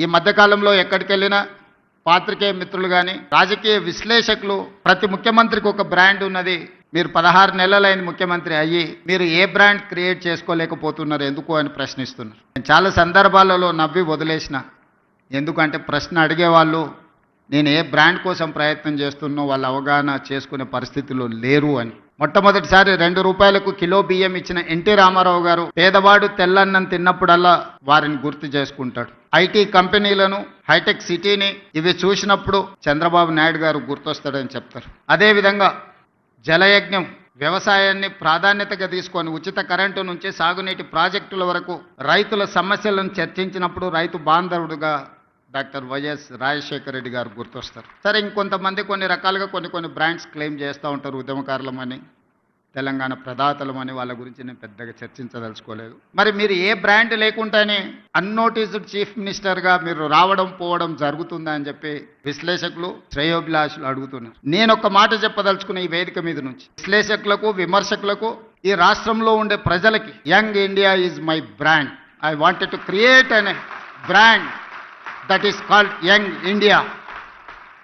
ఈ మధ్యకాలంలో ఎక్కడికి వెళ్ళినా పాత్రికేయ మిత్రులు కానీ రాజకీయ విశ్లేషకులు ప్రతి ముఖ్యమంత్రికి ఒక బ్రాండ్ ఉన్నది. మీరు 16 నెలలైన ముఖ్యమంత్రి అయ్యి మీరు ఏ బ్రాండ్ క్రియేట్ చేసుకోలేకపోతున్నారు ఎందుకు అని ప్రశ్నిస్తున్నారు. నేను చాలా సందర్భాలలో నవ్వి వదిలేసిన. ఎందుకంటే ప్రశ్న అడిగేవాళ్ళు నేను ఏ బ్రాండ్ కోసం ప్రయత్నం చేస్తున్నో వాళ్ళు అవగాహన చేసుకునే పరిస్థితిలో లేరు అని. మొట్టమొదటిసారి 2 రూపాయలకు కిలో బియ్యం ఇచ్చిన ఎన్టీ రామారావు గారు పేదవాడు తెల్లన్నం తిన్నప్పుడల్లా వారిని గుర్తు చేసుకుంటాడు. ఐటీ కంపెనీలను, హైటెక్ సిటీని ఇవి చూసినప్పుడు చంద్రబాబు నాయుడు గారు గుర్తొస్తాడని చెప్తారు. అదేవిధంగా జలయజ్ఞం వ్యవసాయాన్ని ప్రాధాన్యతగా తీసుకొని ఉచిత కరెంటు నుంచి సాగునీటి ప్రాజెక్టుల వరకు రైతుల సమస్యలను చర్చించినప్పుడు రైతు బాంధవుడుగా డాక్టర్ వైఎస్ రాజశేఖర రెడ్డి గారు గుర్తొస్తారు. సరే, ఇంకొంతమంది కొన్ని రకాలుగా కొన్ని బ్రాండ్స్ క్లెయిమ్ చేస్తూ ఉంటారు. ఉద్యమకారులమని, తెలంగాణ ప్రదాతలమని. వాళ్ళ గురించి నేను పెద్దగా చర్చించదలుచుకోలేదు. మరి మీరు ఏ బ్రాండ్ లేకుండానే అన్నోటీస్డ్ చీఫ్ మినిస్టర్గా మీరు రావడం పోవడం జరుగుతుందా అని చెప్పి విశ్లేషకులు, శ్రేయోభిలాషులు అడుగుతున్నారు. నేను ఒక మాట చెప్పదలుచుకున్న ఈ వేదిక మీద నుంచి విశ్లేషకులకు, విమర్శకులకు, ఈ రాష్ట్రంలో ఉండే ప్రజలకి, young India is my brand. I wanted to create an brand that is called Young India.